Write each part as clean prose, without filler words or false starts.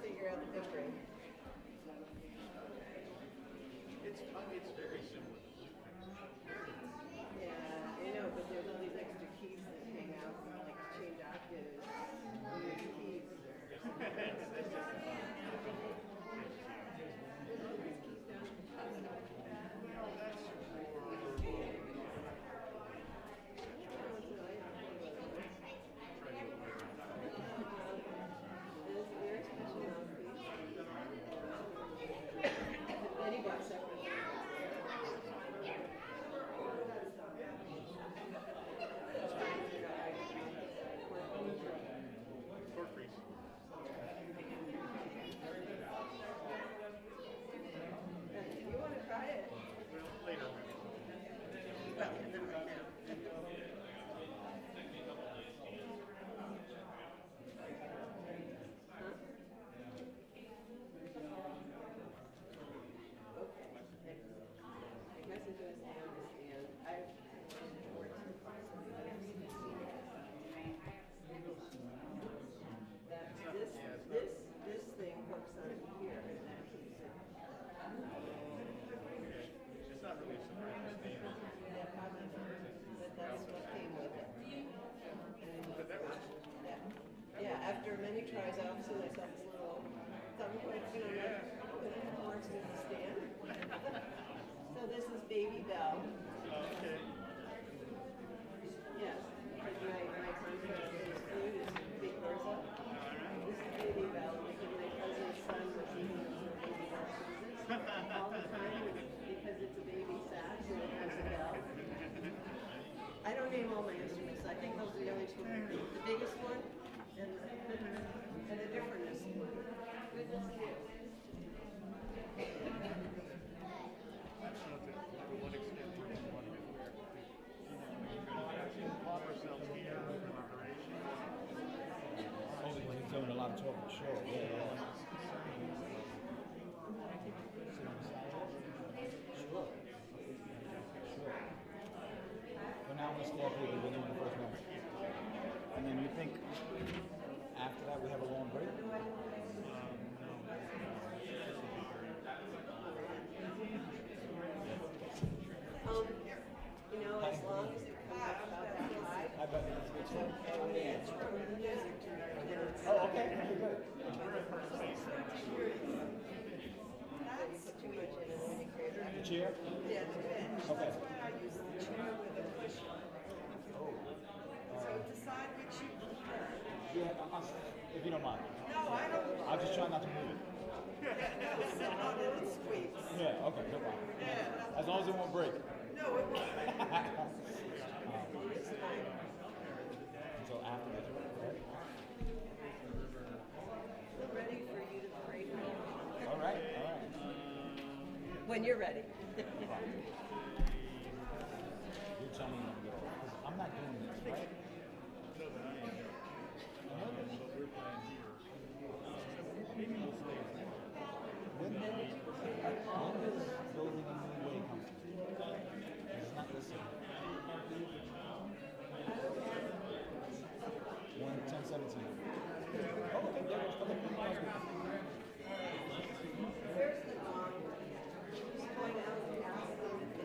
figure out the memory. It's very similar. Yeah, I know, but there's all these extra keys that hang out, like change octaves. Weird keys. You want to try it? Later. Well, not right now. Okay. The message was I understand. This thing hooks on here and that keeps it. It's not really surprising. But that's what came with it. But that works. Yeah, after many tries, obviously I saw this little thumb click, it works with the stand. So this is Baby Bell. Okay. Yes, my contract is food is Big Bertha. This is Baby Bell, because my cousin's son was eating those little Baby Bell cheeses all the time because it's a baby sack and it has a bell. I don't name all my instruments. I think those are the only two. The biggest one and the differentest one. Goodness you. I don't know to what extent we're going to want to plot ourselves here for liberation. Only when he's doing a lot of talking, sure. Yeah. Sure. But now I'm going to stay up here because we're doing the first number. And then you think after that we have a long break? You know, as long as it comes out about that high, I bet it's good. it's from the music to Oh, okay. Good. That's too much in it when you create The that. chair? Yeah, it's good. Okay. That's why I use the chair with a cushion. So decide which you prefer. If you don't mind. No, I don't. I'll just try not to move it. No, sit on it, it squeaks. Yeah, okay, no problem. Yeah. As long as it won't break. No, it won't. Until after that, right? We're ready for you to break it. All right. When you're ready. You tell me when to get off. 'Cause I'm not doing this, right? No, but I am. But we're playing here. Maybe we'll stay. When does building a new way come to? It's not listening. 10:17. Oh, okay, there it is. Okay, that's good. Where's the gong? Who's going out and asking if they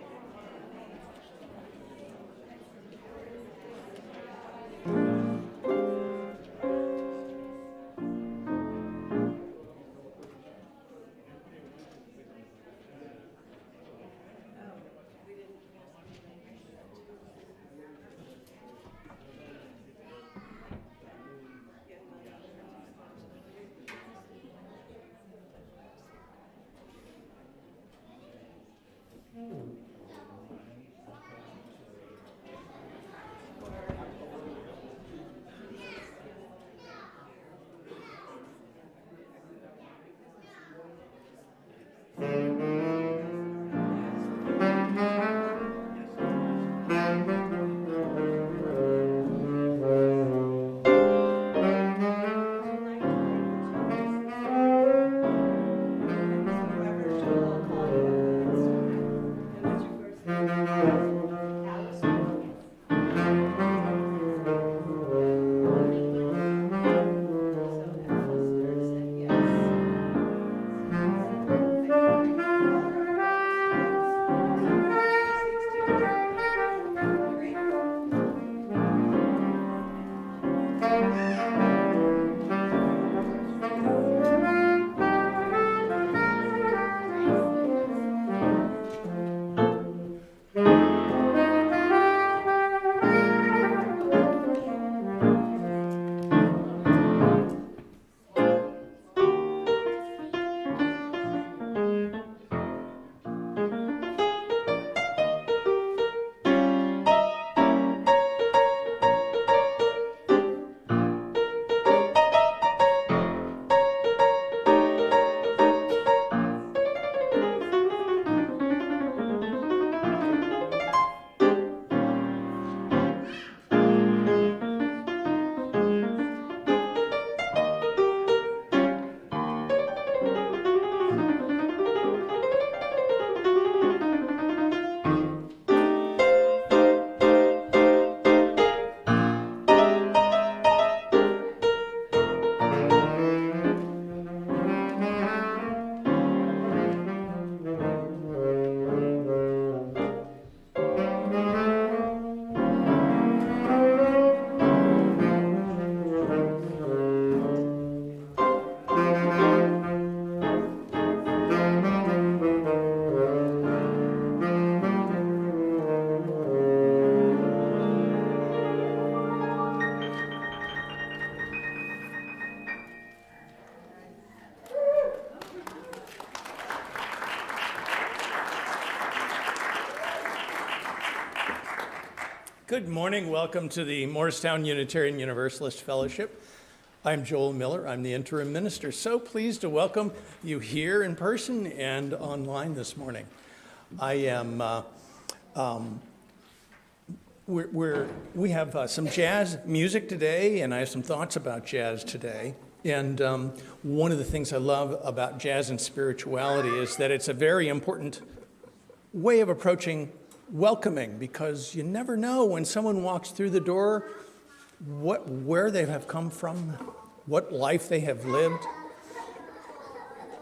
Good morning. Welcome to the Morristown Unitarian Universalist Fellowship. I'm Joel Miller. I'm the interim minister. So pleased to welcome you here in person and online this morning. I am. We have some jazz music today, and I have some thoughts about jazz today. And one of the things I love about jazz and spirituality is that it's a very important way of approaching welcoming, because you never know when someone walks through the door where they have come from, what life they have lived.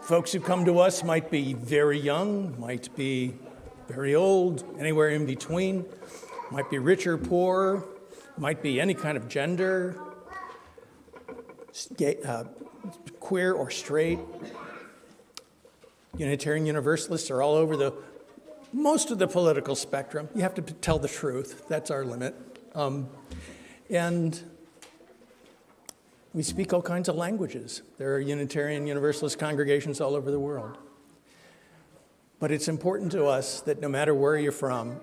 Folks who come to us might be very young, might be very old, anywhere in between, might be rich or poor, might be any kind of gender, queer or straight. Unitarian Universalists are all over most of the political spectrum. You have to tell the truth. That's our limit. And we speak all kinds of languages. There are Unitarian Universalist congregations all over the world. But it's important to us that no matter where you're from,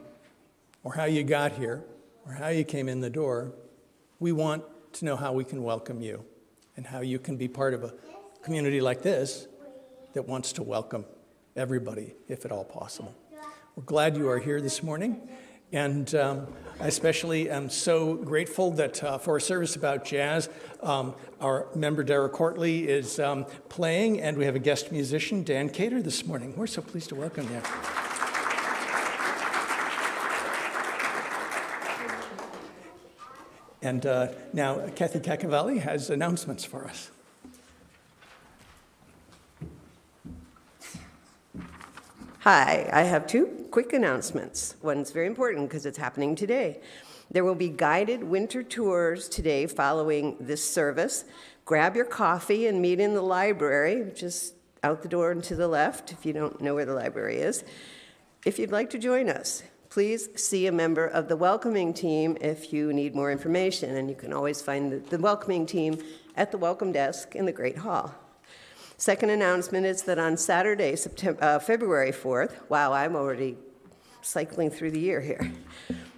or how you got here, or how you came in the door, we want to know how we can welcome you and how you can be part of a community like this that wants to welcome everybody, if at all possible. We're glad you are here this morning, and I especially am so grateful that for a service about jazz, our member Dara Courtley is playing, and we have a guest musician, Dan Cater, this morning. We're so pleased to welcome you. And now Kathy Cacavalli has announcements for us. Hi, I have two quick announcements. One's very important because it's happening today. There will be guided winter tours today following this service. Grab your coffee and meet in the library, which is out the door and to the left if you don't know where the library is. If you'd like to join us, please see a member of the welcoming team if you need more information, and you can always find the welcoming team at the welcome desk in the Great Hall. Second announcement is that on Saturday, February 4th, wow, I'm already cycling through the year here,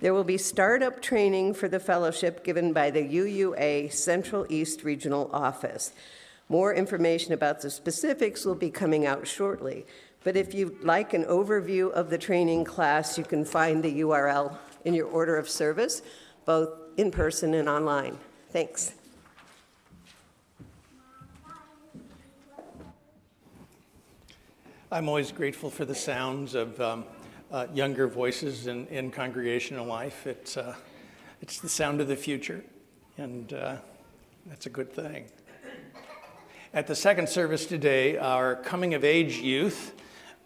there will be startup training for the fellowship given by the UUA Central East Regional Office. More information about the specifics will be coming out shortly, but if you'd like an overview of the training class, you can find the URL in your order of service, both in person and online. Thanks. I'm always grateful for the sounds of younger voices in congregational life. It's the sound of the future, and that's a good thing. At the second service today, our coming-of-age youth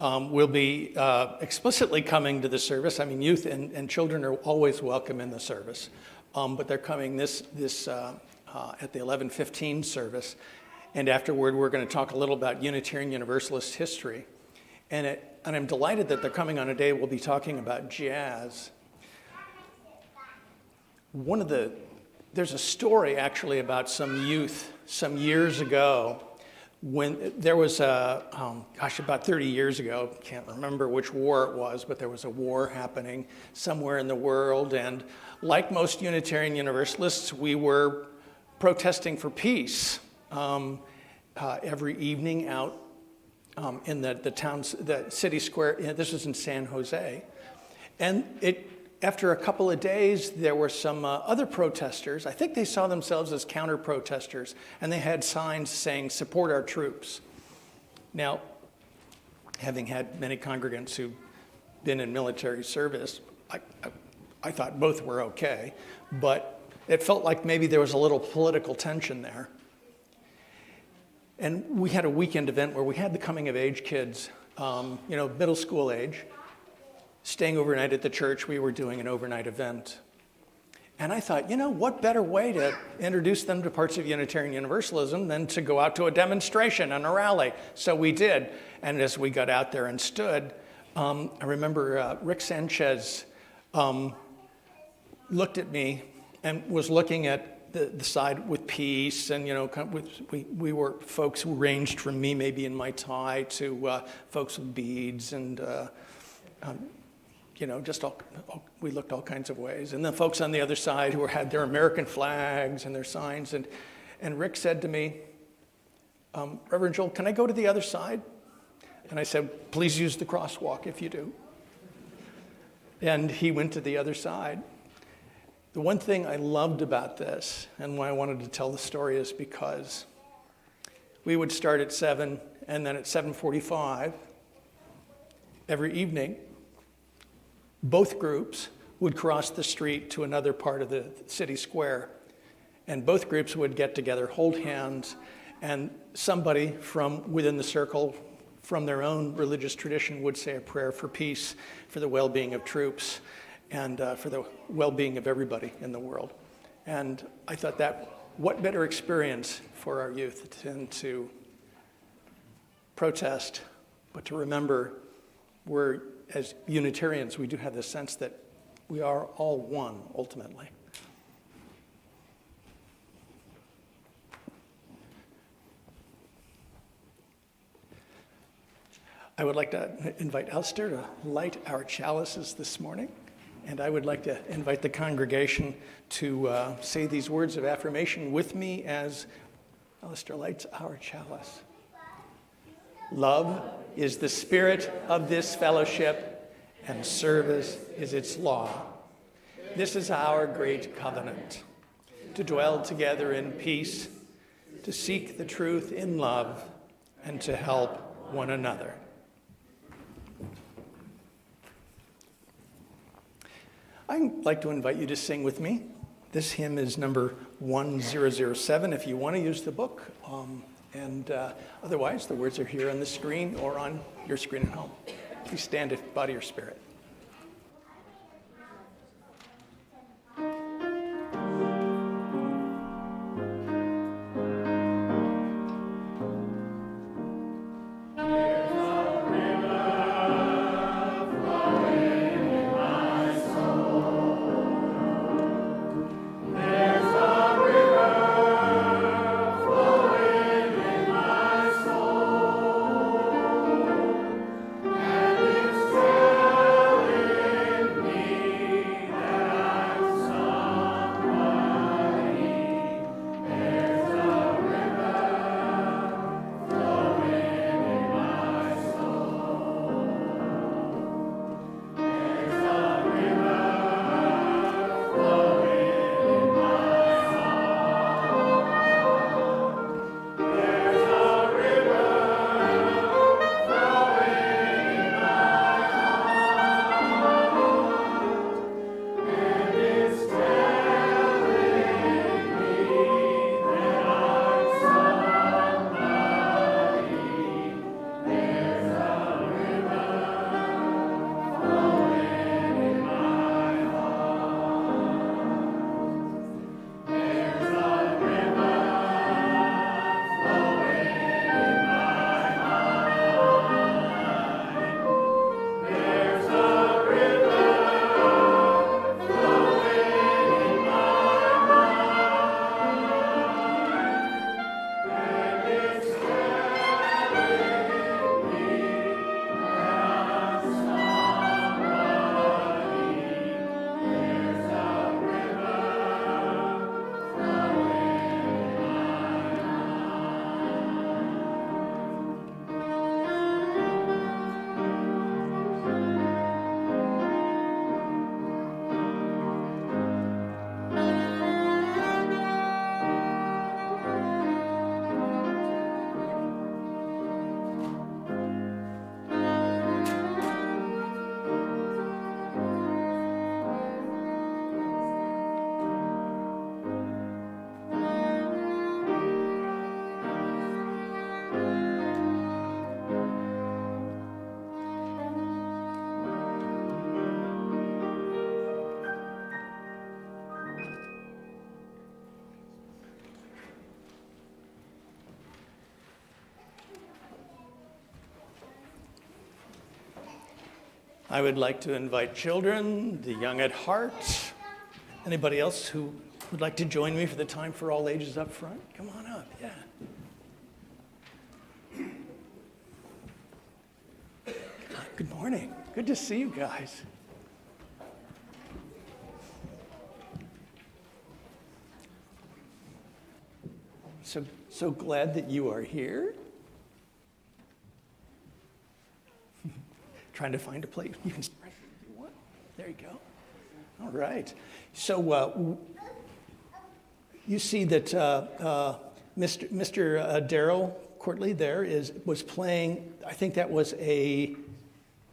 will be explicitly coming to the service. I mean, youth and children are always welcome in the service, but they're coming this at the 11:15 service. And afterward, we're going to talk a little about Unitarian Universalist history. And I'm delighted that they're coming on a day we'll be talking about jazz. There's a story actually about some youth some years ago when there was about 30 years ago, can't remember which war it was, but there was a war happening somewhere in the world. And like most Unitarian Universalists, we were protesting for peace every evening out in the city square. This was in San Jose. And after a couple of days, there were some other protesters. I think they saw themselves as counter-protesters, and they had signs saying, "Support our troops." Now, having had many congregants who've been in military service, I thought both were okay, but it felt like maybe there was a little political tension there. And we had a weekend event where we had the coming-of-age kids, middle school age, staying overnight at the church. We were doing an overnight event. And I thought, what better way to introduce them to parts of Unitarian Universalism than to go out to a demonstration and a rally? So we did. And as we got out there and stood, I remember Rick Sanchez looked at me and was looking at the side with peace. And, we were folks who ranged from me maybe in my tie to folks with beads and we looked all kinds of ways. And the folks on the other side who had their American flags and their signs. And Rick said to me, "Reverend Joel, can I go to the other side?" And I said, "Please use the crosswalk if you do." And he went to the other side. The one thing I loved about this, and why I wanted to tell the story, is because we would start at 7, and then at 7:45 every evening, both groups would cross the street to another part of the city square, and both groups would get together, hold hands, and somebody from within the circle, from their own religious tradition, would say a prayer for peace, for the well-being of troops, and for the well-being of everybody in the world. And I thought what better experience for our youth than to protest, but to remember as Unitarians, we do have this sense that we are all one, ultimately. I would like to invite Alistair to light our chalices this morning, and I would like to invite the congregation to say these words of affirmation with me as Alistair lights our chalice. Love is the spirit of this fellowship, and service is its law. This is our great covenant, to dwell together in peace, to seek the truth in love, and to help one another. I'd like to invite you to sing with me. This hymn is number 1007 if you want to use the book. Otherwise, the words are here on the screen or on your screen at home. Please stand if body or spirit. There I would like to invite children, the young at heart, anybody else who would like to join me for the time for all ages up front. Come on up, yeah. Good morning. Good to see you guys. So glad that you are here. Trying to find a place. You can start if you want. There you go. All right. So you see that Mr. Darrell Courtley there was playing. I think that was a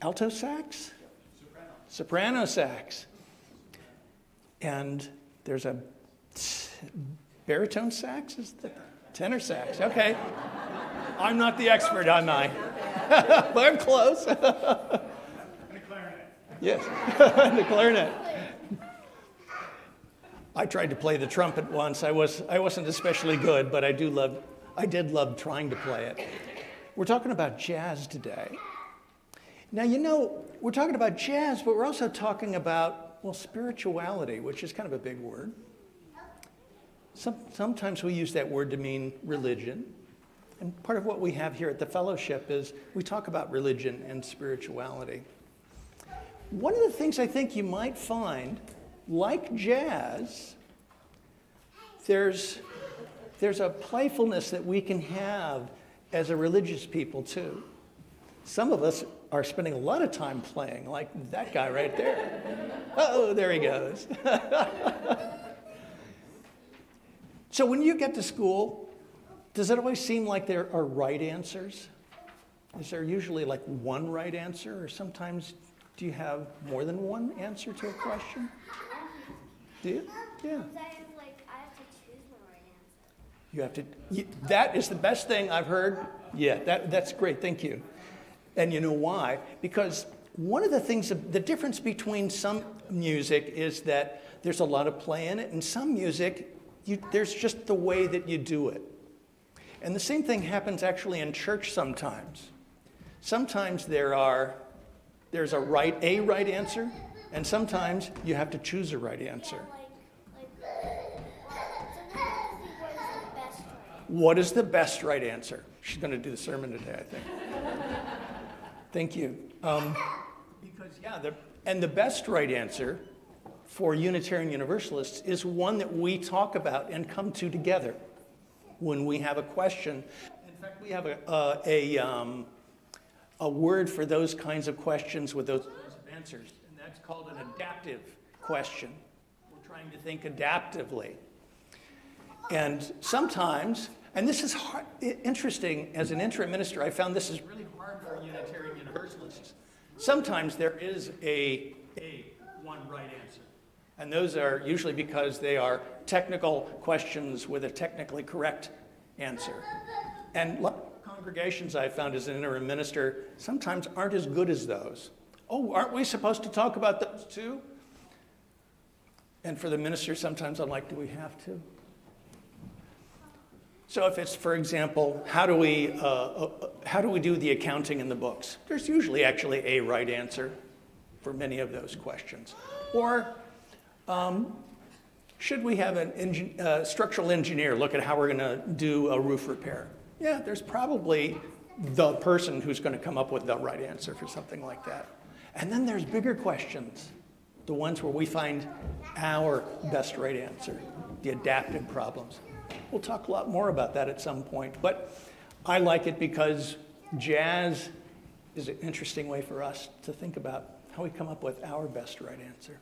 alto sax, soprano sax, and there's a baritone sax. Is the tenor sax? Okay. I'm not the expert, am I? But I'm close. And a clarinet. Yes, the clarinet. I tried to play the trumpet once. I wasn't especially good, but I did love trying to play it. We're talking about jazz today. Now, we're talking about jazz, but we're also talking about, spirituality, which is kind of a big word. Sometimes we use that word to mean religion. And part of what we have here at the fellowship is we talk about religion and spirituality. One of the things I think you might find, like jazz, there's a playfulness that we can have as a religious people too. Some of us are spending a lot of time playing, like that guy right there. Oh, there he goes. So when you get to school, does it always seem like there are right answers? Is there usually like one right answer, or sometimes do you have more than one answer to a question? Do you? Yeah. I have to choose my right answer. You have to. That is the best thing I've heard. Yeah, that's great. Thank you. And you know why? Because one of the things, the difference between some music is that there's a lot of play in it, and some music, there's just the way that you do it. And the same thing happens actually in church sometimes. Sometimes there's a right answer, and sometimes you have to choose a right answer. What is the best right answer? She's going to do the sermon today, I think. Thank you. Because, the best right answer for Unitarian Universalists is one that we talk about and come to together when we have a question. In fact, we have a word for those kinds of questions with those kinds of answers, and that's called an adaptive question. We're trying to think adaptively. And sometimes, and this is hard, interesting, as an interim minister, I found this is really hard for Unitarian Universalists. Sometimes there is a one right answer. And those are usually because they are technical questions with a technically correct answer. And congregations I've found as an interim minister sometimes aren't as good as those. Oh, aren't we supposed to talk about those too? And for the minister, sometimes I'm like, do we have to? So if it's, for example, how do we do the accounting in the books? There's usually actually a right answer for many of those questions. Or should we have a structural engineer look at how we're going to do a roof repair? Yeah, there's probably the person who's going to come up with the right answer for something like that. And then there's bigger questions, the ones where we find our best right answer, the adaptive problems. We'll talk a lot more about that at some point, but I like it because jazz is an interesting way for us to think about how we come up with our best right answer.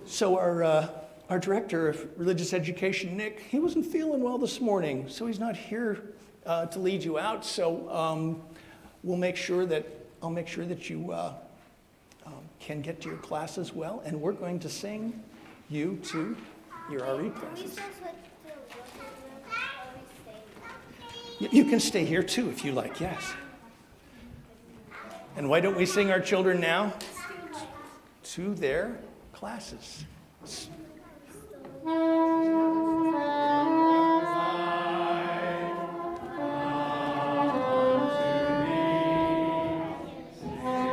So our director of religious education, Nick, he wasn't feeling well this morning, so he's not here to lead you out. So I'll make sure that you can get to your class as well, and we're going to sing you to your RE classes. You can stay here too if you like, yes. And why don't we sing our children now to their classes? Thank you.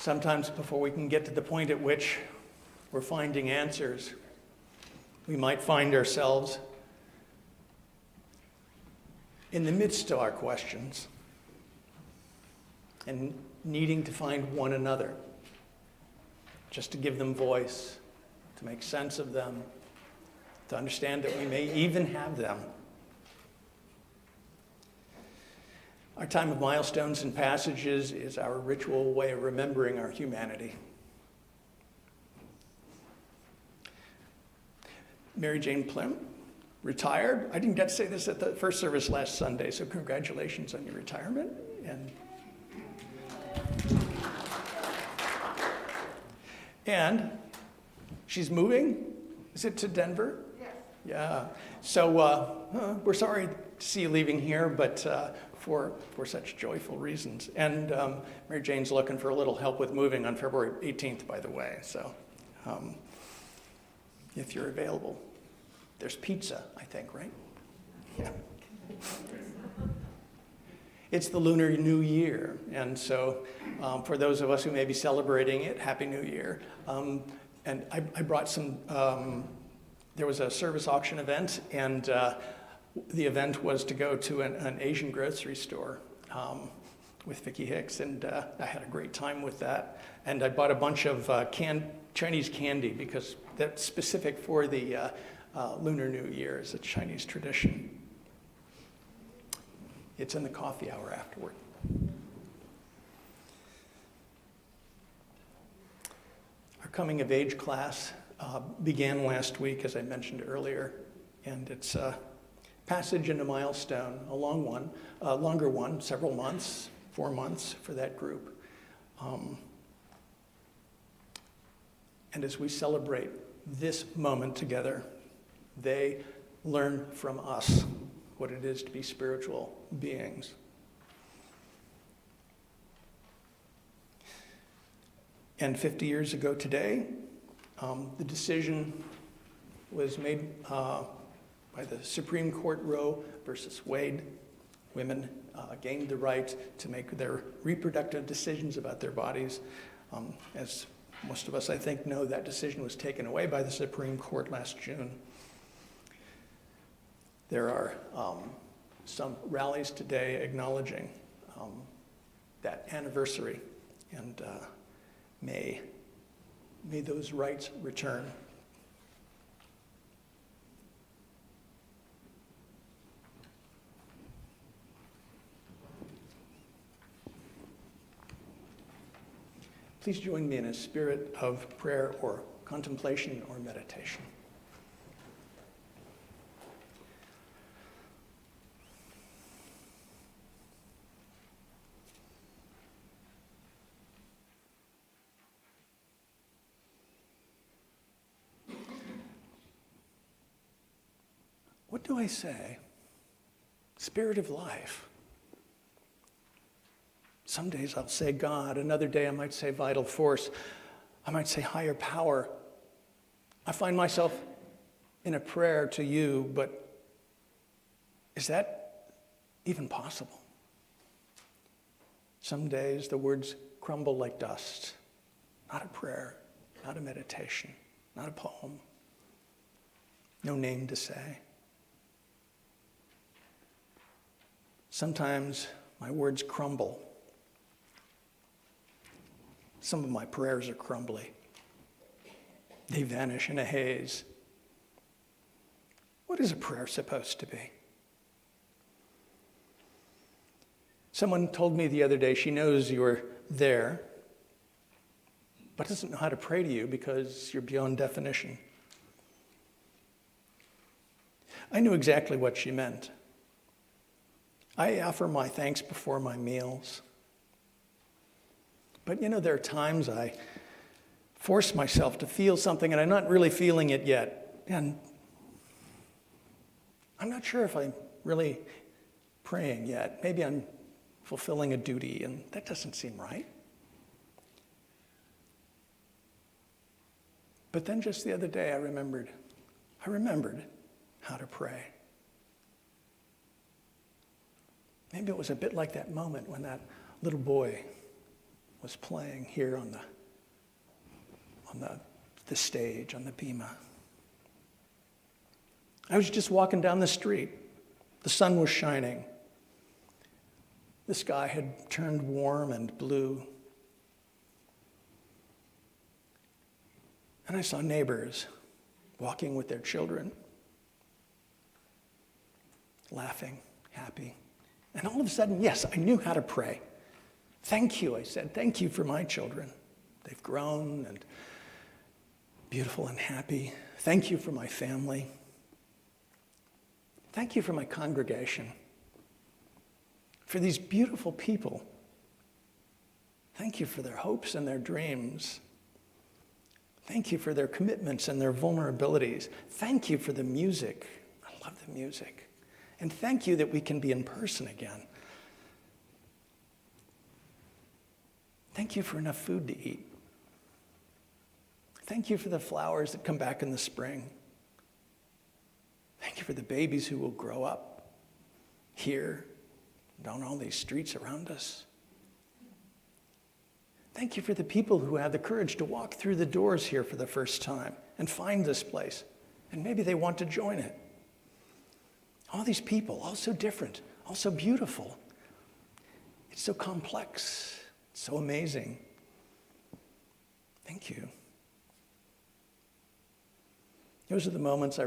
Sometimes before we can get to the point at which we're finding answers, we might find ourselves in the midst of our questions and needing to find one another, just to give them voice, to make sense of them, to understand that we may even have them. Our time of milestones and passages is our ritual way of remembering our humanity. Mary Jane Plim, retired. I didn't get to say this at the first service last Sunday, so congratulations on your retirement. And she's moving. Is it to Denver? Yes. Yeah. So we're sorry to see you leaving here, but for such joyful reasons. And Mary Jane's looking for a little help with moving on February 18th, by the way. So if you're available, there's pizza, I think, right? Yeah. It's the Lunar New Year, and so for those of us who may be celebrating it, Happy New Year. And I brought some, there was a service auction event, and the event was to go to an Asian grocery store with Vicki Hicks, and I had a great time with that. And I bought a bunch of Chinese candy because that's specific for the Lunar New Year. It's a Chinese tradition. It's in the coffee hour afterward. Our coming of age class began last week, as I mentioned earlier, and it's a passage and a milestone, a long one, a longer one, several months, 4 months for that group. And as we celebrate this moment together, they learn from us what it is to be spiritual beings. And 50 years ago today, the decision was made by the Supreme Court Roe versus Wade. Women gained the right to make their reproductive decisions about their bodies. As most of us, I think, know, that decision was taken away by the Supreme Court last June. There are some rallies today acknowledging that anniversary, and may those rights return. Please join me in a spirit of prayer or contemplation or meditation. What do I say? Spirit of life. Some days I'll say God. Another day I might say vital force. I might say higher power. I find myself in a prayer to you, but is that even possible? Some days the words crumble like dust. Not a prayer, not a meditation, not a poem. No name to say. Sometimes my words crumble. Some of my prayers are crumbly. They vanish in a haze. What is a prayer supposed to be? Someone told me the other day she knows you're there, but doesn't know how to pray to you because you're beyond definition. I knew exactly what she meant. I offer my thanks before my meals. But there are times I force myself to feel something and I'm not really feeling it yet. And I'm not sure if I'm really praying yet. Maybe I'm fulfilling a duty, and that doesn't seem right. But then just the other day I remembered how to pray. Maybe it was a bit like that moment when that little boy was playing here on the stage, on the bima. I was just walking down the street. The sun was shining. The sky had turned warm and blue. And I saw neighbors walking with their children, laughing, happy. And all of a sudden, yes, I knew how to pray. Thank you, I said. Thank you for my children. They've grown and beautiful and happy. Thank you for my family. Thank you for my congregation. For these beautiful people. Thank you for their hopes and their dreams. Thank you for their commitments and their vulnerabilities. Thank you for the music. I love the music. And thank you that we can be in person again. Thank you for enough food to eat. Thank you for the flowers that come back in the spring. Thank you for the babies who will grow up here and on all these streets around us. Thank you for the people who have the courage to walk through the doors here for the first time and find this place. And maybe they want to join it. All these people, all so different, all so beautiful. It's so complex, so amazing. Thank you. Those are the moments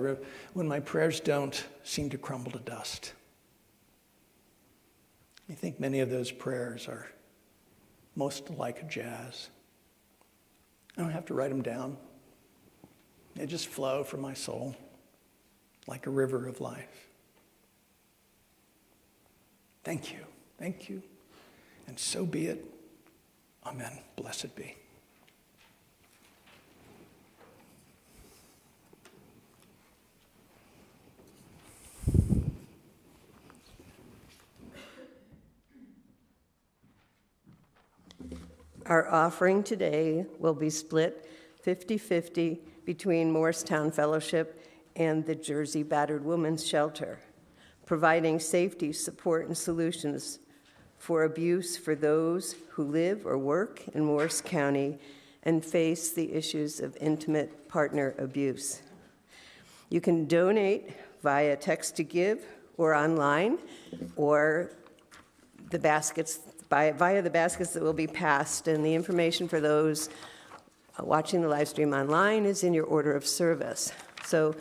when my prayers don't seem to crumble to dust. I think many of those prayers are most like jazz. I don't have to write them down. They just flow from my soul like a river of life. Thank you. Thank you. And so be it. Amen. Blessed be. Our offering today will be split 50-50 between Morristown Fellowship and the Jersey Battered Women's Shelter, providing safety, support, and solutions for abuse for those who live or work in Morris County and face the issues of intimate partner abuse. You can donate via text to give or online, or the baskets via the baskets that will be passed, and the information for those watching the live stream online is in your order of service. So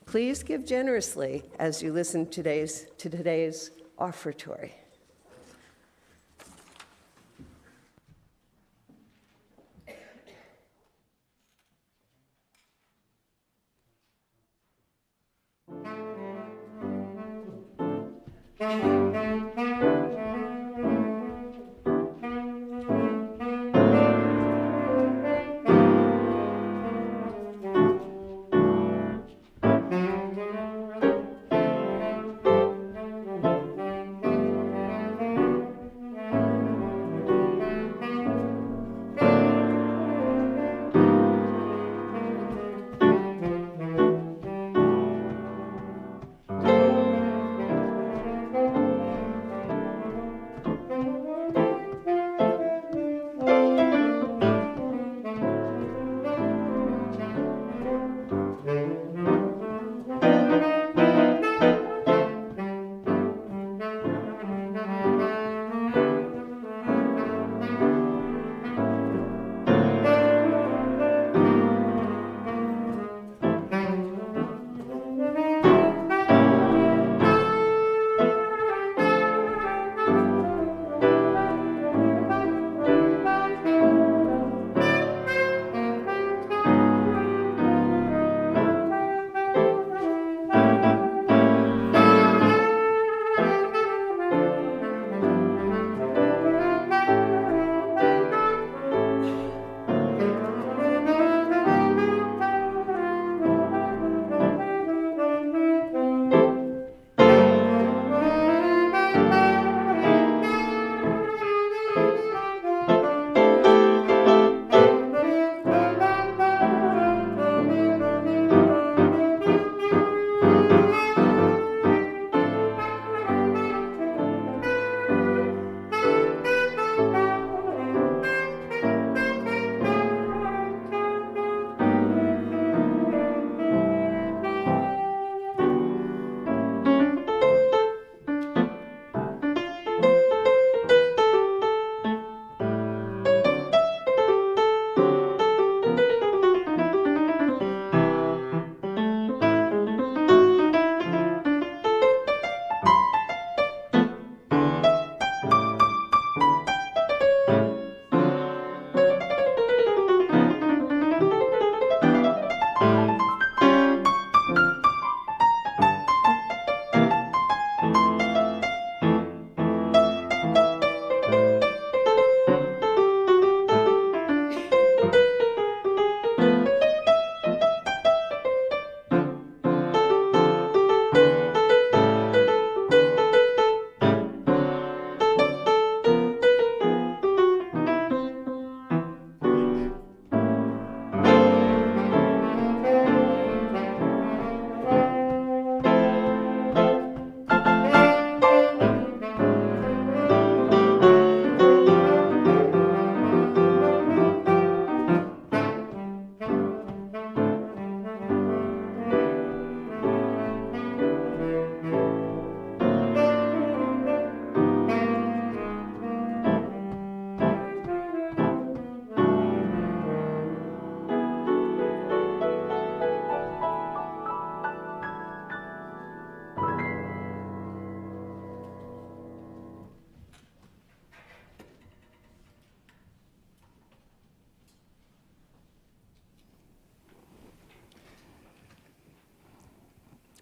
please give generously as you listen to today's offertory.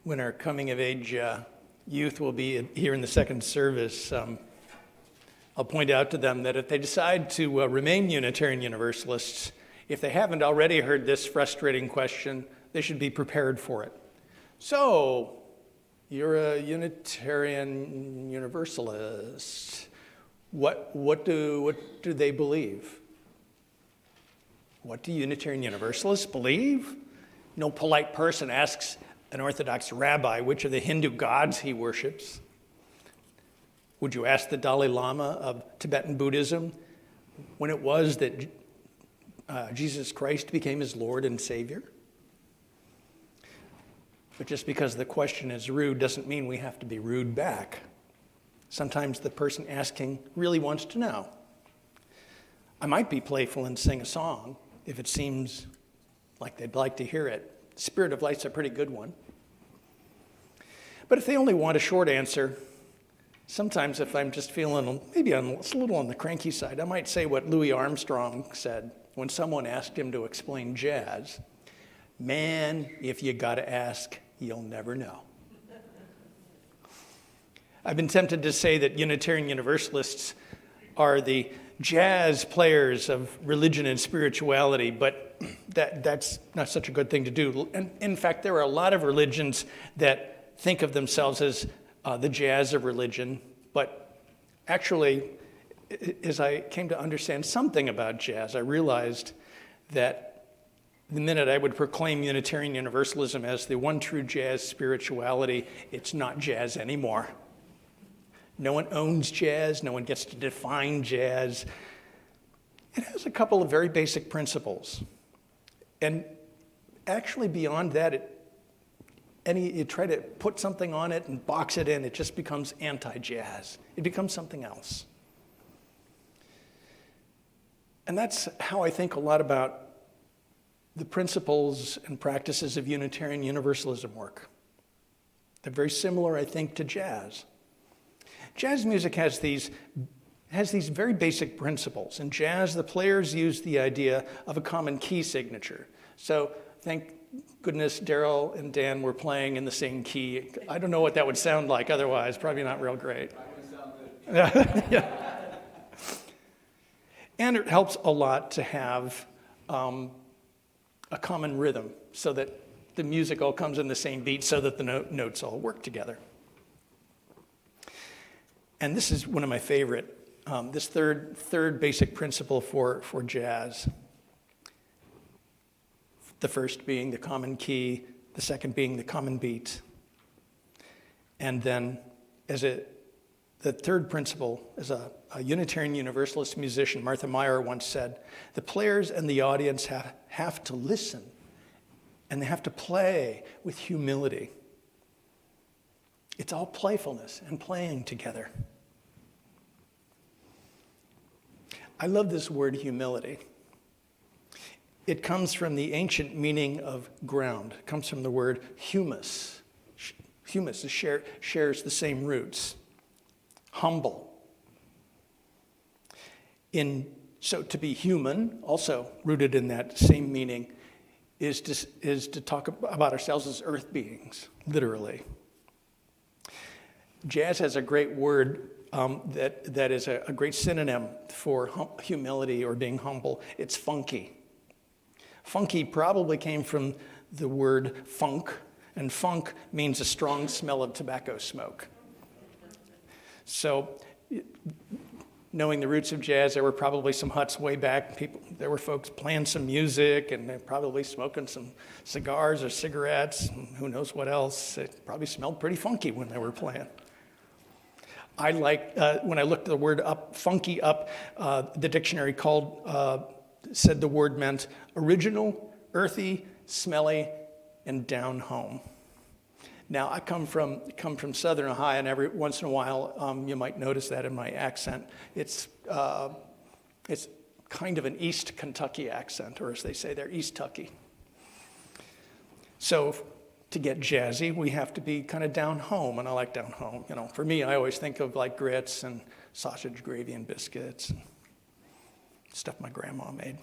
when our coming of age youth will be here in the second service, I'll point out to them that if they decide to remain Unitarian Universalists, if they haven't already heard this frustrating question, they should be prepared for it. So, you're a Unitarian Universalist. What do they believe? What do Unitarian Universalists believe? No polite person asks an Orthodox rabbi which of the Hindu gods he worships. Would you ask the Dalai Lama of Tibetan Buddhism when it was that Jesus Christ became his Lord and Savior? But just because the question is rude doesn't mean we have to be rude back. Sometimes the person asking really wants to know. I might be playful and sing a song if it seems like they'd like to hear it. Spirit of Light's a pretty good one. But if they only want a short answer, sometimes if I'm just feeling maybe a little on the cranky side, I might say what Louis Armstrong said when someone asked him to explain jazz. Man, if you gotta ask, you'll never know. I've been tempted to say that Unitarian Universalists are the jazz players of religion and spirituality, but that's not such a good thing to do. And in fact, there are a lot of religions that think of themselves as the jazz of religion, but actually, as I came to understand something about jazz, I realized that the minute I would proclaim Unitarian Universalism as the one true jazz spirituality, it's not jazz anymore. No one owns jazz. No one gets to define jazz. It has a couple of very basic principles. And actually beyond that, you try to put something on it and box it in, it just becomes anti-jazz. It becomes something else. And that's how I think a lot about the principles and practices of Unitarian Universalism work. They're very similar, I think, to jazz. Jazz music has these very basic principles. In jazz, the players use the idea of a common key signature. So thank goodness Daryl and Dan were playing in the same key. I don't know what that would sound like otherwise, probably not real great. Yeah. And it helps a lot to have a common rhythm so that the music all comes in the same beat so that the notes all work together. And this is one of my favorite, this third basic principle for jazz. The first being the common key, the second being the common beat. And then the third principle, as a Unitarian Universalist musician, Martha Meyer once said, the players and the audience have to listen, and they have to play with humility. It's all playfulness and playing together. I love this word humility. It comes from the ancient meaning of ground. It comes from the word humus. Humus shares the same roots. Humble. So to be human, also rooted in that same meaning, is to talk about ourselves as earth beings, literally. Jazz has a great word that is a great synonym for humility or being humble. It's funky. Funky probably came from the word funk, and funk means a strong smell of tobacco smoke. So, knowing the roots of jazz, there were probably some huts way back. There were folks playing some music, and they're probably smoking some cigars or cigarettes, and who knows what else. It probably smelled pretty funky when they were playing. I like, when I looked the word up, funky up, the dictionary said the word meant original, earthy, smelly, and down home. Now, I come from Southern Ohio, and every once in a while, you might notice that in my accent. It's kind of an East Kentucky accent, or as they say there, East Tucky. So to get jazzy, we have to be kind of down home, and I like down home. You know, for me, I always think of like grits and sausage gravy and biscuits and stuff my grandma made.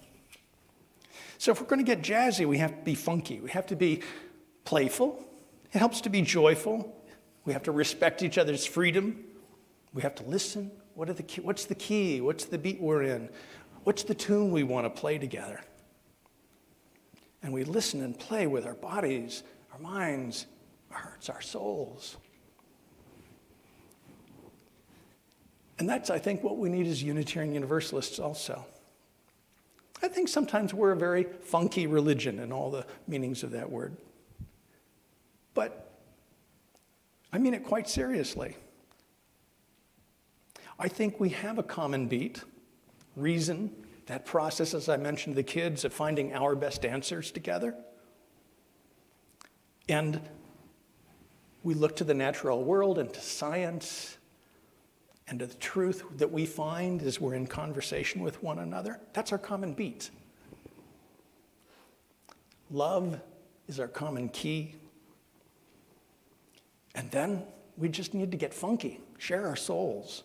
So if we're going to get jazzy, we have to be funky. We have to be playful It helps to be joyful. We have to respect each other's freedom. We have to listen. What's the key? What's the beat we're in? What's the tune we want to play together? And we listen and play with our bodies, our minds, our hearts, our souls. And that's, I think, what we need as Unitarian Universalists also. I think sometimes we're a very funky religion in all the meanings of that word. But I mean it quite seriously. I think we have a common beat, reason, that process, as I mentioned to the kids, of finding our best answers together. And we look to the natural world and to science and to the truth that we find as we're in conversation with one another. That's our common beat. Love is our common key. And then we just need to get funky, share our souls.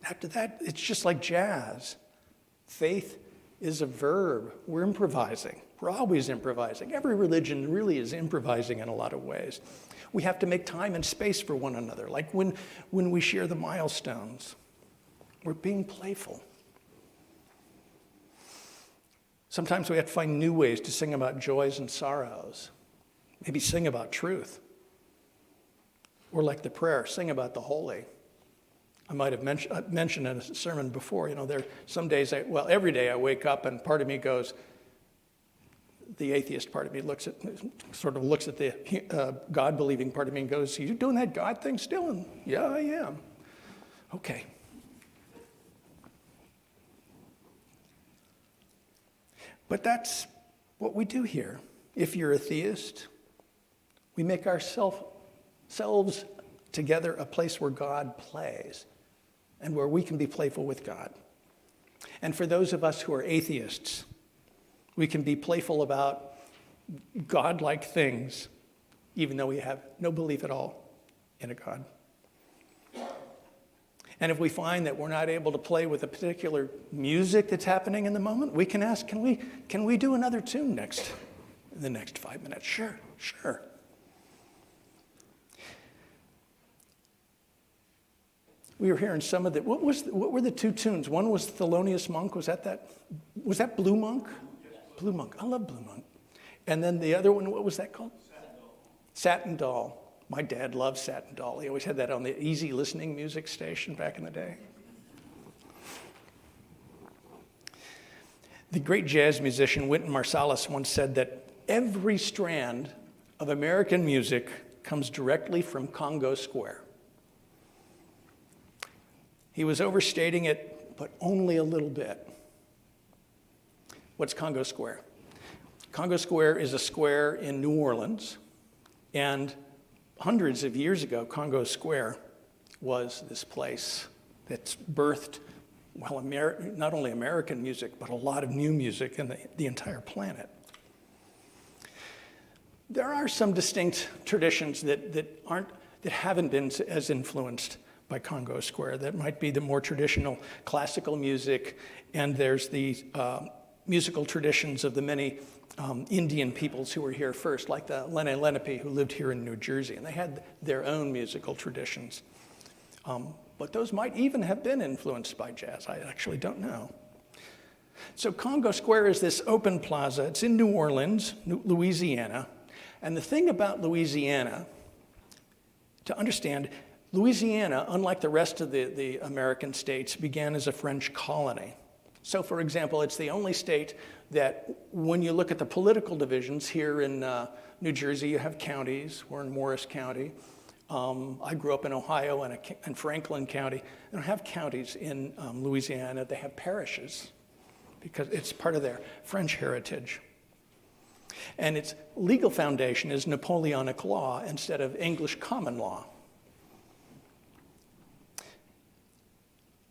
After that, it's just like jazz. Faith is a verb. We're improvising. We're always improvising. Every religion really is improvising in a lot of ways. We have to make time and space for one another, like when we share the milestones. We're being playful. Sometimes we have to find new ways to sing about joys and sorrows. Maybe sing about truth. Or like the prayer, sing about the holy. I might have mentioned in a sermon before, there are some days, every day I wake up and part of me goes, the atheist part of me looks at the God-believing part of me and goes, you doing that God thing still? And yeah, I am. Okay. But that's what we do here. If you're a theist, we make ourselves together a place where God plays and where we can be playful with God. And for those of us who are atheists, we can be playful about God-like things, even though we have no belief at all in a God. And if we find that we're not able to play with a particular music that's happening in the moment, we can ask, can we do another tune in the next 5 minutes? Sure. We were hearing some of the, what were the two tunes? One was Thelonious Monk, was that Blue Monk? Yes. Blue Monk, I love Blue Monk. And then the other one, what was that called? Satin Doll. My dad loved Satin Doll. He always had that on the easy listening music station back in the day. The great jazz musician Wynton Marsalis once said that every strand of American music comes directly from Congo Square. He was overstating it, but only a little bit. What's Congo Square? Congo Square is a square in New Orleans, and hundreds of years ago, Congo Square was this place that's birthed, not only American music, but a lot of new music in the entire planet. There are some distinct traditions that haven't been as influenced by Congo Square. That might be the more traditional classical music, and there's the musical traditions of the many Indian peoples who were here first, like the Lenape who lived here in New Jersey, and they had their own musical traditions. But those might even have been influenced by jazz. I actually don't know. So Congo Square is this open plaza. It's in New Orleans, Louisiana. And the thing about Louisiana, to understand, Louisiana, unlike the rest of the American states, began as a French colony. So, for example, it's the only state that when you look at the political divisions here in New Jersey, you have counties. We're in Morris County. I grew up in Ohio and Franklin County. They don't have counties in Louisiana. They have parishes because it's part of their French heritage. And its legal foundation is Napoleonic law instead of English common law.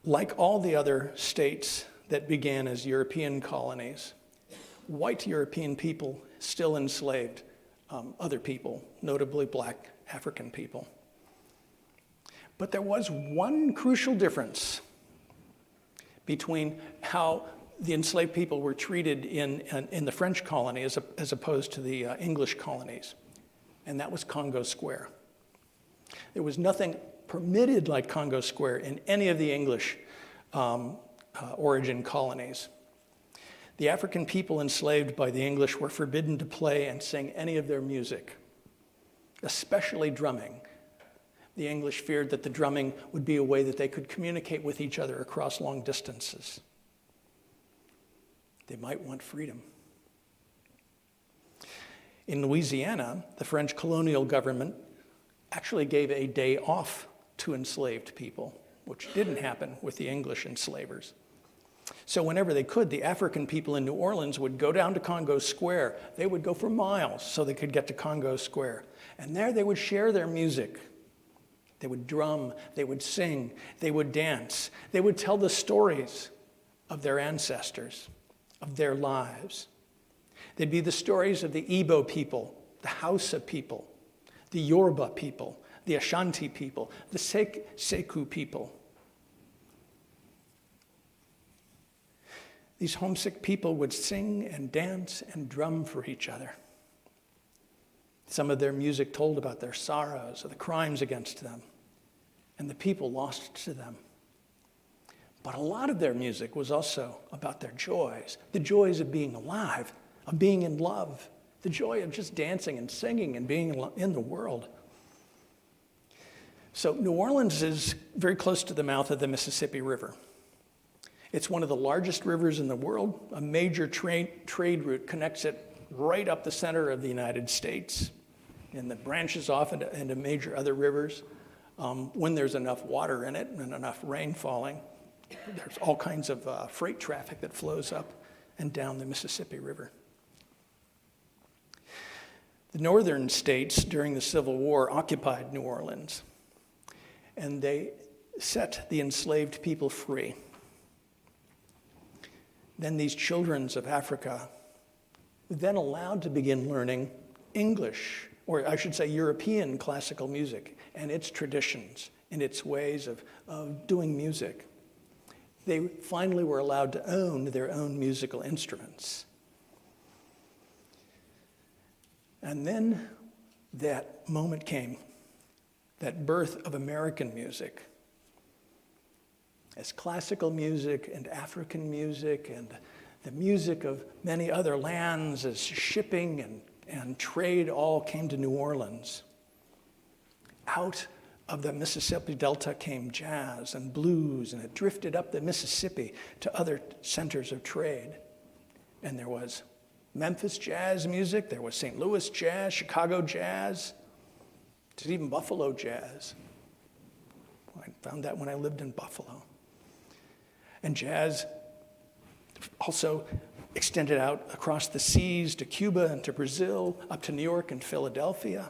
Like all the other states that began as European colonies, white European people still enslaved other people, notably black African people. But there was one crucial difference between how the enslaved people were treated in the French colony as opposed to the English colonies. and that was Congo Square. There was nothing permitted like Congo Square in any of the English origin colonies. The African people enslaved by the English were forbidden to play and sing any of their music, especially drumming. The English feared that the drumming would be a way that they could communicate with each other across long distances. They might want freedom. In Louisiana, the French colonial government actually gave a day off to enslaved people, which didn't happen with the English enslavers. So whenever they could, the African people in New Orleans would go down to Congo Square. They would go for miles so they could get to Congo Square. And there they would share their music. They would drum, they would sing, they would dance. They would tell the stories of their ancestors, of their lives. They'd be the stories of the Igbo people, the Hausa people, the Yoruba people, the Ashanti people, the Seku people. These homesick people would sing and dance and drum for each other. Some of their music told about their sorrows or the crimes against them, and the people lost to them. But a lot of their music was also about their joys, the joys of being alive, of being in love, the joy of just dancing and singing and being in the world. So New Orleans is very close to the mouth of the Mississippi River. It's one of the largest rivers in the world. A major trade route connects it right up the center of the United States, and it branches off into major other rivers. When there's enough water in it and enough rain falling, there's all kinds of freight traffic that flows up and down the Mississippi River. The northern states during the Civil War occupied New Orleans, and they set the enslaved people free. Then these children of Africa were then allowed to begin learning English, or I should say European classical music and its traditions and its ways of doing music. They finally were allowed to own their own musical instruments. And then that moment came, that birth of American music. As classical music and African music and the music of many other lands, as shipping and trade all came to New Orleans. Out of the Mississippi Delta came jazz and blues, and it drifted up the Mississippi to other centers of trade. And there was Memphis jazz music, there was St. Louis jazz, Chicago jazz, there's even Buffalo jazz. I found that when I lived in Buffalo. And jazz also extended out across the seas to Cuba and to Brazil, up to New York and Philadelphia.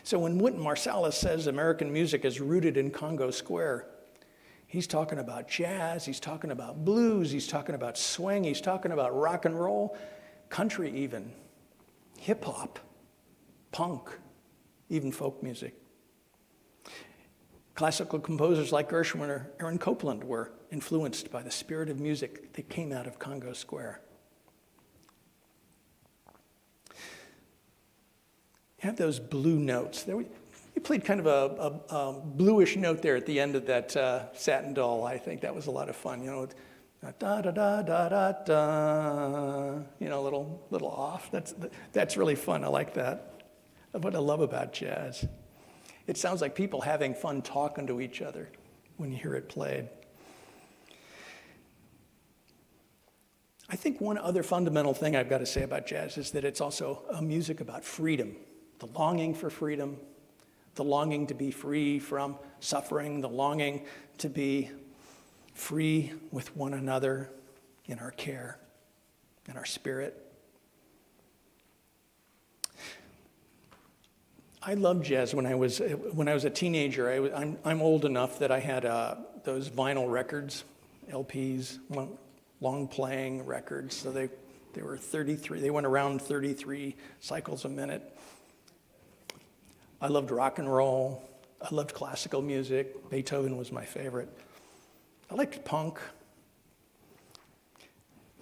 So when Wynton Marsalis says American music is rooted in Congo Square, he's talking about jazz, he's talking about blues, he's talking about swing, he's talking about rock and roll, country even, hip hop, punk, even folk music. Classical composers like Gershwin or Aaron Copland were influenced by the spirit of music that came out of Congo Square. You have those blue notes. You played kind of a bluish note there at the end of that Satin Doll. I think that was a lot of fun. You know, da da da da da da. You know, a little off. That's really fun. I like that. That's what I love about jazz. It sounds like people having fun talking to each other when you hear it played. I think one other fundamental thing I've got to say about jazz is that it's also a music about freedom, the longing for freedom, the longing to be free from suffering, the longing to be free with one another in our care, in our spirit. I loved jazz when I was a teenager. I'm old enough that I had those vinyl records, LPs, long playing records. So they were 33. They went around 33 cycles a minute. I loved rock and roll. I loved classical music. Beethoven was my favorite. I liked punk.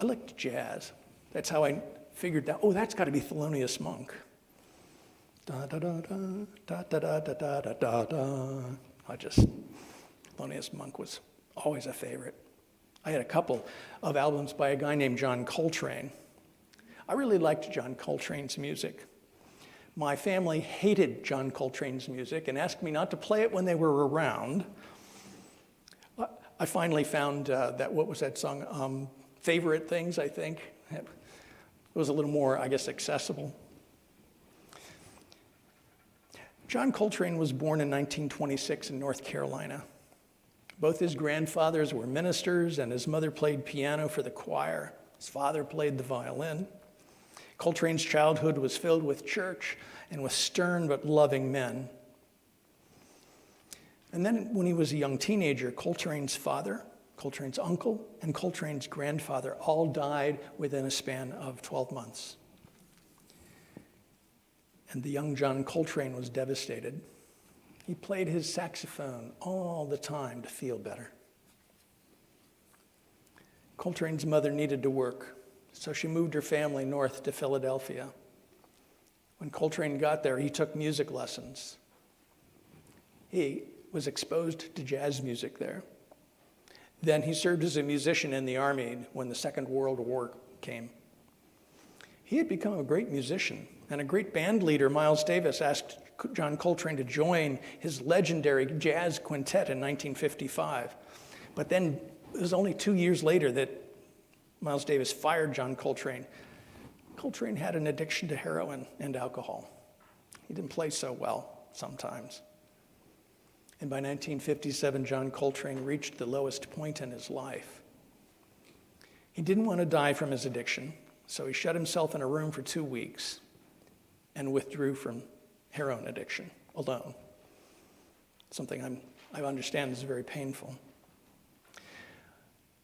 I liked jazz. That's how I figured that. Oh, that's got to be Thelonious Monk. Da da da da da da da da da da da. Thelonious Monk was always a favorite. I had a couple of albums by a guy named John Coltrane. I really liked John Coltrane's music. My family hated John Coltrane's music and asked me not to play it when they were around. I finally found what was that song? Favorite Things, I think. It was a little more, I guess, accessible. John Coltrane was born in 1926 in North Carolina. Both his grandfathers were ministers, and his mother played piano for the choir. His father played the violin. Coltrane's childhood was filled with church and with stern but loving men. And then when he was a young teenager, Coltrane's father, Coltrane's uncle, and Coltrane's grandfather all died within a span of 12 months. And the young John Coltrane was devastated. He played his saxophone all the time to feel better. Coltrane's mother needed to work, so she moved her family north to Philadelphia. When Coltrane got there, he took music lessons. He was exposed to jazz music there. Then he served as a musician in the army when the Second World War came. He had become a great musician, and a great band leader, Miles Davis, asked John Coltrane to join his legendary jazz quintet in 1955. But then it was only 2 years later that Miles Davis fired John Coltrane. Coltrane had an addiction to heroin and alcohol. He didn't play so well sometimes. And by 1957, John Coltrane reached the lowest point in his life. He didn't want to die from his addiction, so he shut himself in a room for 2 weeks and withdrew from heroin addiction alone. Something I understand is very painful.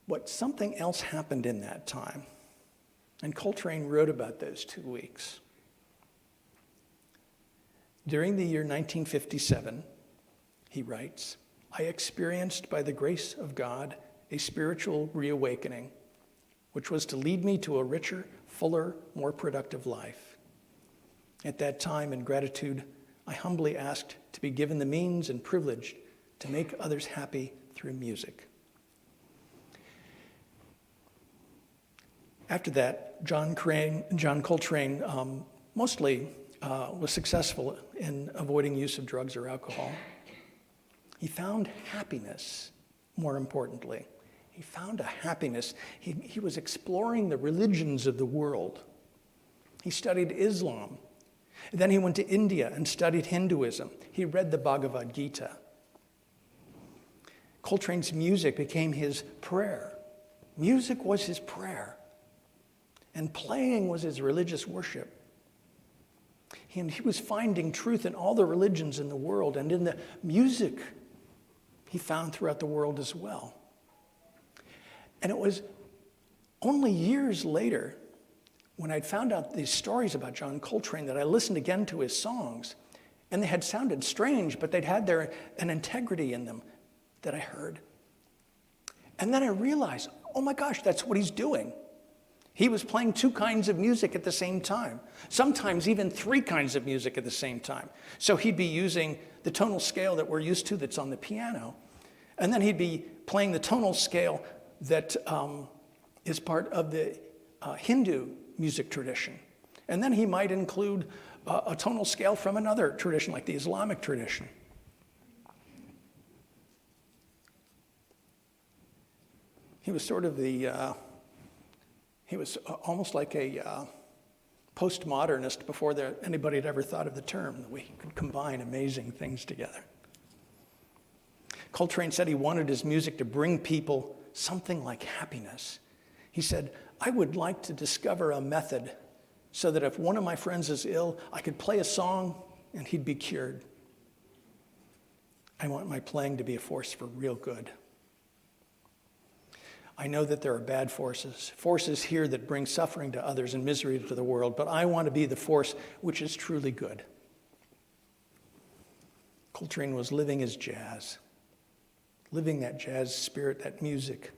But something else happened in that time, and Coltrane wrote about those 2 weeks. During the year 1957, he writes, "I experienced by the grace of God a spiritual reawakening, which was to lead me to a richer, fuller, more productive life. At that time, in gratitude, I humbly asked to be given the means and privilege to make others happy through music." After that, John Coltrane mostly was successful in avoiding use of drugs or alcohol. He found happiness, more importantly. He found a happiness. He was exploring the religions of the world. He studied Islam. Then he went to India and studied Hinduism. He read the Bhagavad Gita. Coltrane's music became his prayer. Music was his prayer. And playing was his religious worship. And he was finding truth in all the religions in the world and in the music he found throughout the world as well. And it was only years later, when I'd found out these stories about John Coltrane, that I listened again to his songs, and they had sounded strange, but they'd had an integrity in them that I heard. And then I realized, oh my gosh, that's what he's doing. He was playing 2 kinds of music at the same time, sometimes even 3 kinds of music at the same time. So he'd be using the tonal scale that we're used to that's on the piano, and then he'd be playing the tonal scale that is part of the Hindu music tradition. And then he might include a tonal scale from another tradition, like the Islamic tradition. He was sort of he was almost like a postmodernist before anybody had ever thought of the term, the way he could combine amazing things together. Coltrane said he wanted his music to bring people something like happiness. He said, "I would like to discover a method so that if one of my friends is ill, I could play a song and he'd be cured. I want my playing to be a force for real good. I know that there are bad forces here that bring suffering to others and misery to the world, but I want to be the force which is truly good." Coltrane was living his jazz, living that jazz spirit, that music.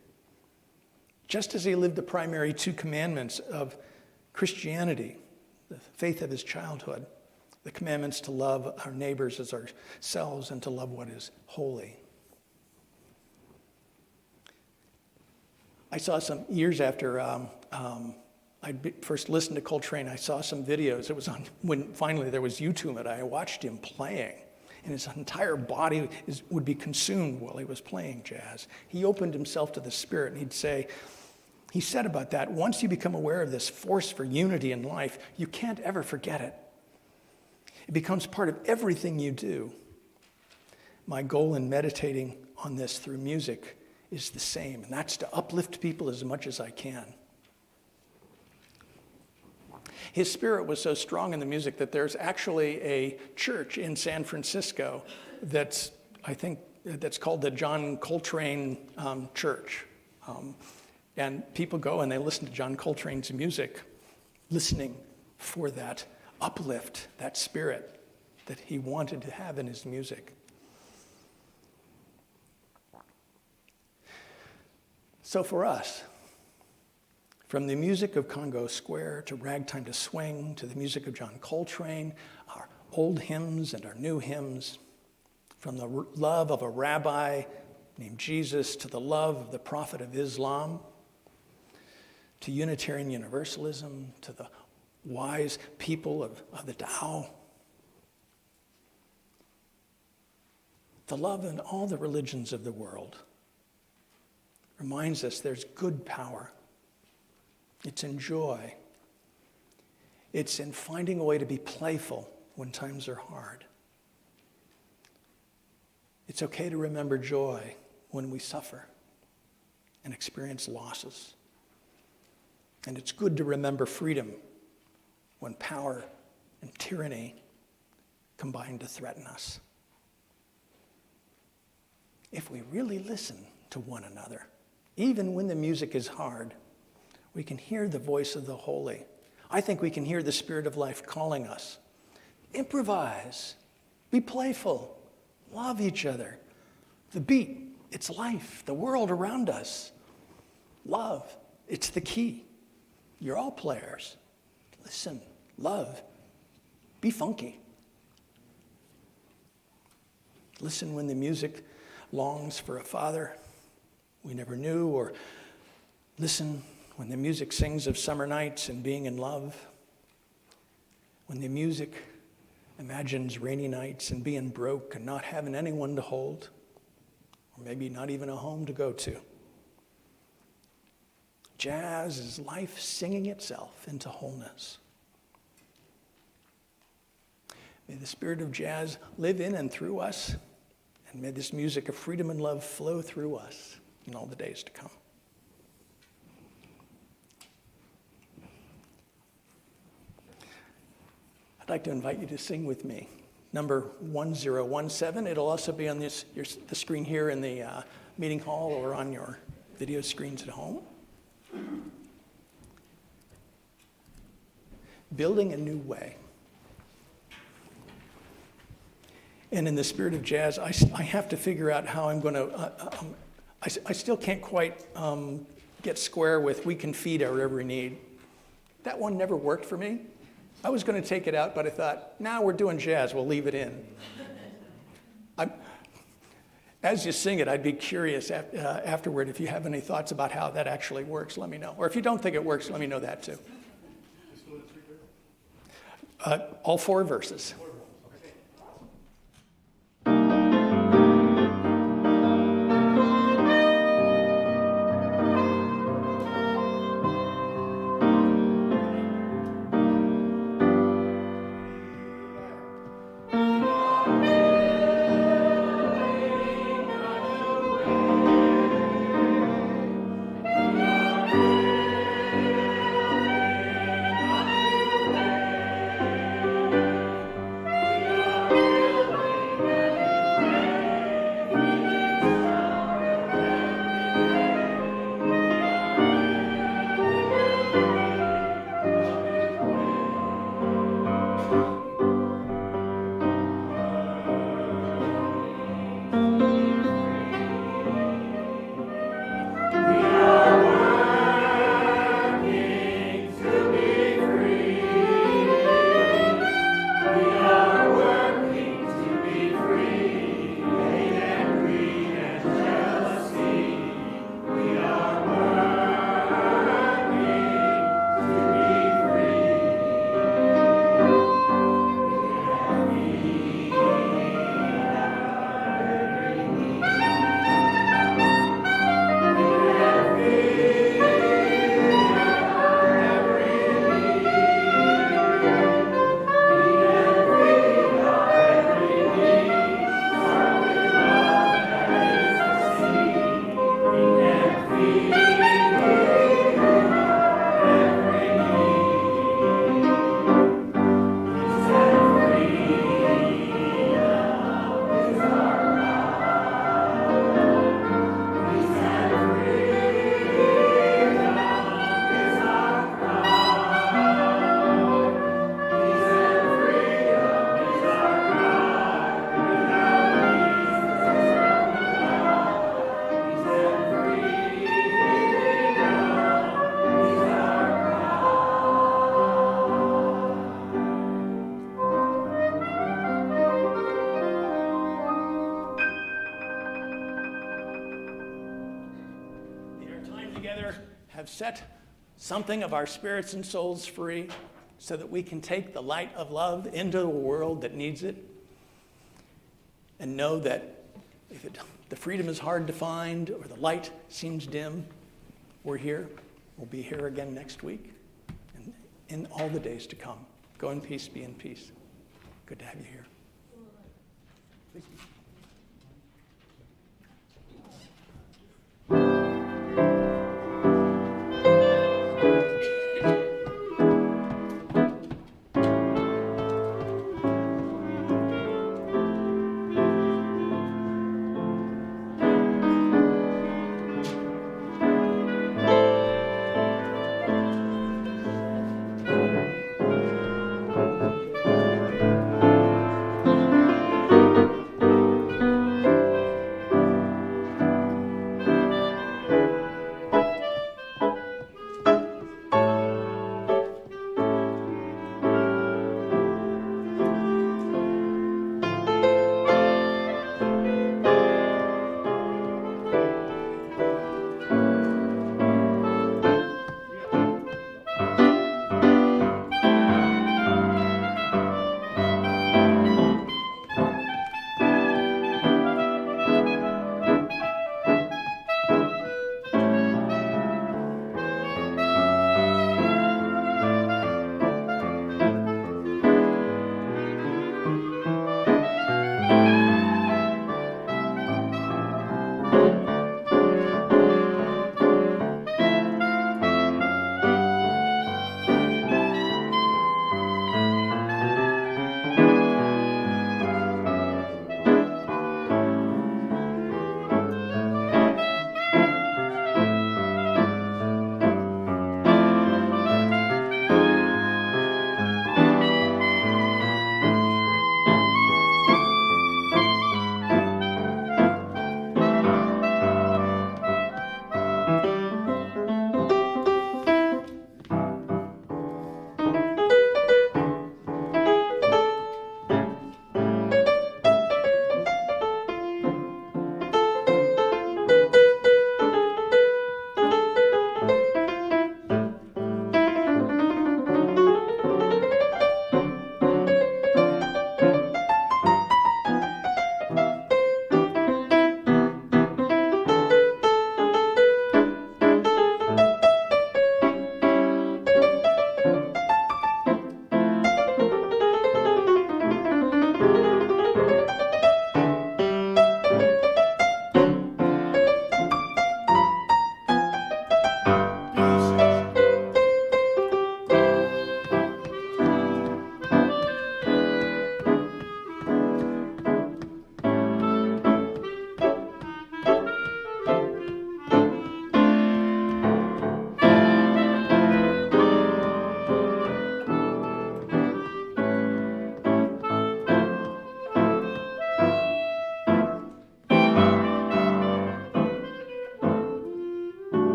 Just as he lived the primary 2 commandments of Christianity, the faith of his childhood, The commandments to love our neighbors as ourselves and to love what is holy. I saw some years after first listened to Coltrane. I saw some videos. It was on when finally there was YouTube, and I watched him playing, and his entire body would be consumed while he was playing jazz. He opened himself to the Spirit, and he said about that, once you become aware of this force for unity in life, you can't ever forget it. It becomes part of everything you do. My goal in meditating on this through music is the same, and that's to uplift people as much as I can. His spirit was so strong in the music that there's actually a church in San Francisco that's called the John Coltrane Church. And people go and they listen to John Coltrane's music, listening for that uplift, that spirit that he wanted to have in his music. So for us, from the music of Congo Square to Ragtime to Swing to the music of John Coltrane, our old hymns and our new hymns, from the love of a rabbi named Jesus to the love of the prophet of Islam, to Unitarian Universalism, to the wise people of the Tao, the love in all the religions of the world reminds us there's good power. It's in joy. It's in finding a way to be playful when times are hard. It's okay to remember joy when we suffer and experience losses. And it's good to remember freedom when power and tyranny combine to threaten us. If we really listen to one another, even when the music is hard, we can hear the voice of the holy. I think we can hear the Spirit of life calling us. Improvise, be playful, love each other. The beat, it's life, the world around us. Love, it's the key. You're all players. Listen, love, be funky. Listen when the music longs for a father we never knew, or listen when the music sings of summer nights and being in love, when the music imagines rainy nights and being broke and not having anyone to hold, or maybe not even a home to go to. Jazz is life singing itself into wholeness. May the spirit of jazz live in and through us, and may this music of freedom and love flow through us in all the days to come. I'd like to invite you to sing with me. Number 1017. It'll also be on the screen here in the meeting hall or on your video screens at home. Building a new way. And in the spirit of jazz, I have to figure out how I'm going to, I still can't quite get square with we can feed our every need. That one never worked for me. I was going to take it out, but I thought, now we're doing jazz, we'll leave it in. As you sing it, I'd be curious afterward if you have any thoughts about how that actually works, let me know. Or if you don't think it works, let me know that too. All four verses. together have set something of our spirits and souls free so that we can take the light of love into a world that needs it, and know that if the freedom is hard to find or the light seems dim, we're here. We'll be here again next week and in all the days to come. Go in peace, be in peace. Good to have you here. Please.